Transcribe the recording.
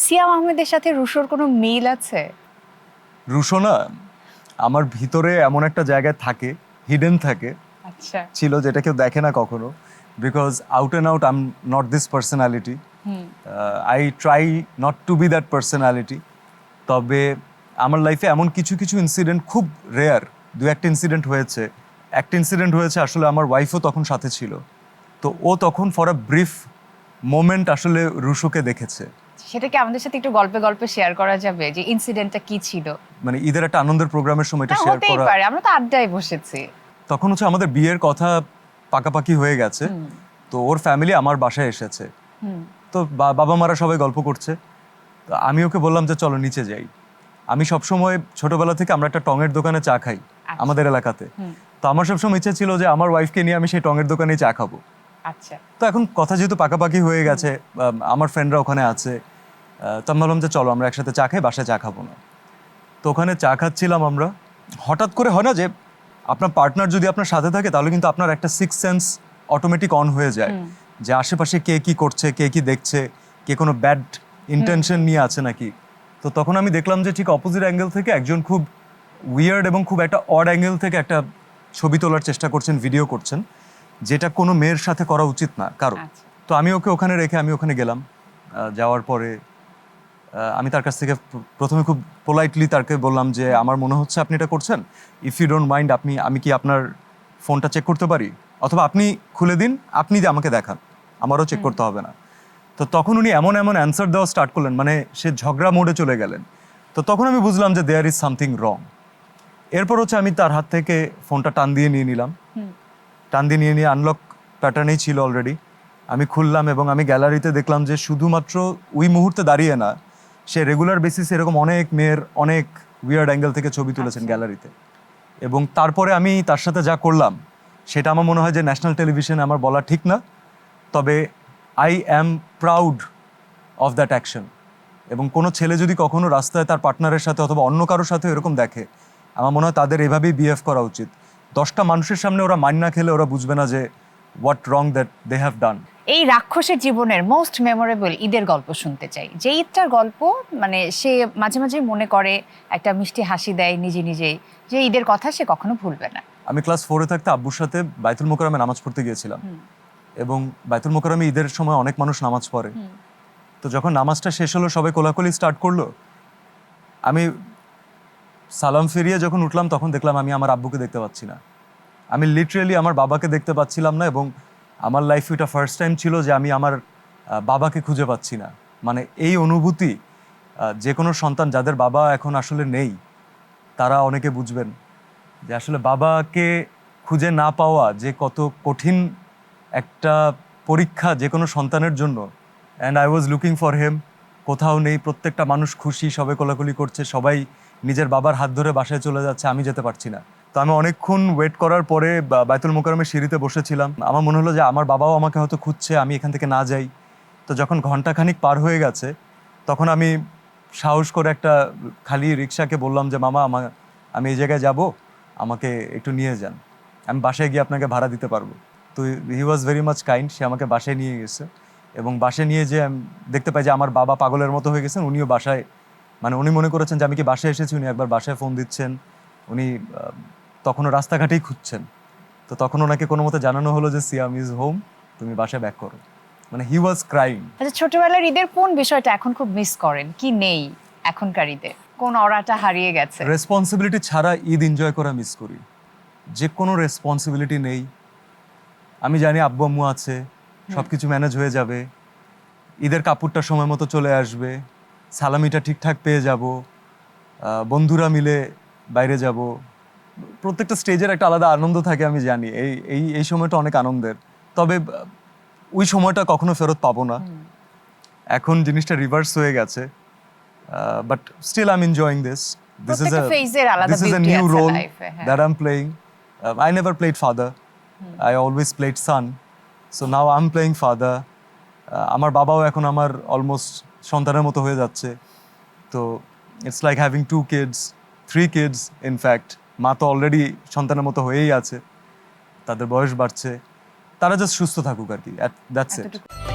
সিয়াম আহমেদের সাথে রুশোর কোনো মিল আছে? রুশো না আমার ভিতরে এমন একটা জায়গায় থাকে, হিডেন থাকে, আচ্ছা। ছিল যেটা কেউ দেখে না কখনো, because out and out I am not this personality. I try not to be that personality. তবে আমার লাইফে এমন কিছু কিছু ইনসিডেন্ট খুব রেয়ার, দু একটা ইনসিডেন্ট হয়েছে। একটা ইনসিডেন্ট হয়েছে আসলে আমার ওয়াইফও তখন সাথে ছিল, তো ও তখন ফর আ ব্রিফ মোমেন্ট আসলে রুশোকে দেখেছে। সেটা কি আমাদের সাথে একটু গল্পে গল্পে শেয়ার করা যাবে যে ইনসিডেন্টটা কি ছিল? মানে ঈদের একটা আনন্দের প্রোগ্রামের সময় এটা না, শেয়ার হতেই করা। পারে, আমরা তো আড্ডায় বসেছি। তখন হচ্ছে আমাদের বিয়ের কথা পাকাপাকি হয়ে গেছে, তো ওর ফ্যামিলি আমার বাসায় এসেছে। তো বাবা মারা সবাই গল্প করছে, তো আমি ওকে বললাম যে চলো নিচে যাই। আমি সবসময় ছোটবেলা থেকে আমরা একটা টঙের দোকানে চা খাই আমাদের এলাকাতে। তো আমার সবসময় ইচ্ছে ছিল যে আমার ওয়াইফকে নিয়ে আমি সেই টঙের দোকানেই চা খাবো। আচ্ছা। তো এখন কথা যেহেতু পাকাপাকি হয়ে গেছে, আমার ফ্রেন্ডরা ওখানে আছে, তো আমি বললাম যে চলো আমরা একসাথে চা খাই, বাসায় চা খাবো না। তো ওখানে চা খাচ্ছিলাম আমরা, হঠাৎ করে হয় না যে আপনার পার্টনার যদি আপনার সাথে থাকে তাহলে কিন্তু আপনার একটা সিক্স সেন্স অটোমেটিক অন হয়ে যায়, যে আশেপাশে কে কি করছে, কে কি দেখছে, কে কোনো ব্যাড ইন্টেনশন নিয়ে আছে নাকি। তো তখন আমি দেখলাম যে ঠিক অপোজিট অ্যাঙ্গেল থেকে একজন খুব উইয়ার্ড এবং খুব একটা অড অ্যাঙ্গেল থেকে একটা ছবি তোলার চেষ্টা করছেন, ভিডিও করছেন, যেটা কোনো মেয়ের সাথে করা উচিত না কারো। আচ্ছা। তো আমি ওকে ওখানে রেখে আমি ওখানে গেলাম। যাওয়ার পরে আমি তার কাছ থেকে প্রথমে খুব পোলাইটলি তাকে বললাম যে আমার মনে হচ্ছে আপনি এটা করছেন, ইফ ইউ ডোন্ট মাইন্ড আমি কি আপনার ফোনটা চেক করতে পারি, অথবা আপনি খুলে দিন, আপনি যে আমাকে দেখান, আমারও চেক করতে হবে না। তো তখন উনি এমন এমন অ্যান্সার দেওয়া স্টার্ট করলেন, মানে সে ঝগড়া মোডে চলে গেলেন। তো তখন আমি বুঝলাম যে দেয়ার ইজ সামথিং রং। এরপর হচ্ছে আমি তার হাত থেকে ফোনটা টান দিয়ে নিয়ে নিলাম, টান দিয়ে নিয়ে আনলক প্যাটার্নেই ছিল অলরেডি। আমি খুললাম এবং আমি গ্যালারিতে দেখলাম যে শুধুমাত্র ওই মুহূর্তে দাঁড়িয়ে না, সে রেগুলার বেসিসে এরকম অনেক মেয়ের অনেক উইয়ার্ড অ্যাঙ্গেল থেকে ছবি তুলেছেন গ্যালারিতে। এবং তারপরে আমি তার সাথে যা করলাম সেটা আমার মনে হয় যে ন্যাশনাল টেলিভিশনে আমার বলা ঠিক না, তবে I am proud of that action. এবং কোনো ছেলে যদি কখনো রাস্তায় তার পার্টনারের সাথে অথবা অন্য কারোর সাথে এরকম দেখে, আমার মনে হয় তাদের এভাবেই বিহেভ করা উচিত। 10টা মানুষের সামনে ওরা মাইন না খেলে ওরা বুঝবে না যে what wrong that they have done. এই রাক্ষসের জীবনের মোস্ট মেমোরেবল ঈদের গল্প শুনতে চাই, যে ঈদটার গল্প মানে সে মাঝে মাঝে মনে করে, একটা মিষ্টি হাসি দেয় নিজে নিজেই, যে ঈদের কথা সে কখনো ভুলবে না। আমি ক্লাস 4-এ থাকতে আব্বুর সাথে বাইতুল মোকাররমে নামাজ পড়তে গিয়েছিলাম, এবং বাইতুল মোকাররমে ঈদের সময় অনেক মানুষ নামাজ পড়ে। তো যখন নামাজটা শেষ হলো, সবাই কোলাকুলি স্টার্ট করলো, আমি সালাম ফিরিয়ে যখন উঠলাম তখন দেখলাম আমি আমার আব্বুকে দেখতে পাচ্ছি না। আমি লিটারেলি আমার বাবাকে দেখতে পাচ্ছিলাম না, এবং আমার লাইফে এটা ফার্স্ট টাইম ছিল যে আমি আমার বাবাকে খুঁজে পাচ্ছি না। মানে এই অনুভূতি যে কোনো সন্তান যাদের বাবা এখন আসলে নেই তারা অনেকে বুঝবেন, যে আসলে বাবাকে খুঁজে না পাওয়া যে কত কঠিন একটা পরীক্ষা যে কোনো সন্তানের জন্য। And I was looking for হেম, কোথাও নেই, প্রত্যেকটা মানুষ খুশি, সবাই কোলাকুলি করছে, সবাই নিজের বাবার হাত ধরে বাসায় চলে যাচ্ছে, আমি যেতে পারছি না। তো আমি অনেকক্ষণ ওয়েট করার পরে বাইতুল মোকাররমের সিঁড়িতে বসেছিলাম। আমার মনে হলো যে আমার বাবাও আমাকে হয়তো খুঁজছে, আমি এখান থেকে না যাই। তো যখন ঘন্টাখানিক পার হয়ে গেছে তখন আমি সাহস করে একটা খালি রিক্সাকে বললাম যে মামা আমি এই জায়গায় যাব, আমাকে একটু নিয়ে যান, আমি বাসায় গিয়ে আপনাকে ভাড়া দিতে পারবো। তো হি ওয়াজ ভেরি মাচ কাইন্ড, সে আমাকে বাসায় নিয়ে গেছে। এবং বাসায় নিয়ে যে আমি দেখতে পাই যে আমার বাবা পাগলের মতো হয়ে গেছেন, উনিও বাসায়, মানে উনি মনে করেছেন যে আমি কি বাসায় এসেছি, উনি একবার বাসায় ফোন দিচ্ছেন, উনি তখনও রাস্তাঘাটেই খুঁজছেন। তো তখন ওনাকে কোনো মতে জানানো হলো যে সিয়াম ইজ হোম, তুমি বাসায় ব্যাক করো। মানে হি ওয়াজ ক্রাইং। আচ্ছা, ছোটবেলার ঈদের কোন বিষয়টা এখন খুব মিস করেন, কি নেই এখনকার ঈদে, কোন অরাটা হারিয়ে গেছে? রেসপন্সিবিলিটি ছাড়া ঈদ এনজয় করা মিস করি। যে কোনো রেসপন্সিবিলিটি নেই, আমি জানি আব্বু আম্মু আছে, সব কিছু ম্যানেজ হয়ে যাবে, ঈদের কাপড়টা সময় মতো চলে আসবে, সালামিটা ঠিকঠাক পেয়ে যাব, বন্ধুরা মিলে বাইরে যাব, প্রত্যেকটা স্টেজের একটা আলাদা আনন্দ থাকে, আমি জানি এই এই এই সময়টা অনেক আনন্দের। তবে ওই সময়টা কখনো ফেরত পাবো না, এখন জিনিসটা রিভার্স হয়ে গেছে। But still I am enjoying this this is প্রত্যেকটা ফেজের আলাদা a বিউটি new আছে role লাইফে। that I'm playing. I never played father. I always played son. So now I'm playing father. আমার বাবাও এখন আমার অলমোস্ট সন্তানের মতো হয়ে যাচ্ছে। তো it's like having 2 kids, 3 kids in fact. মা তো অলরেডি সন্তানের মতো হয়েই আছে, তাদের বয়স বাড়ছে, তারা জাস্ট সুস্থ থাকুক আর কি, দ্যাটস ইট। এতটুকু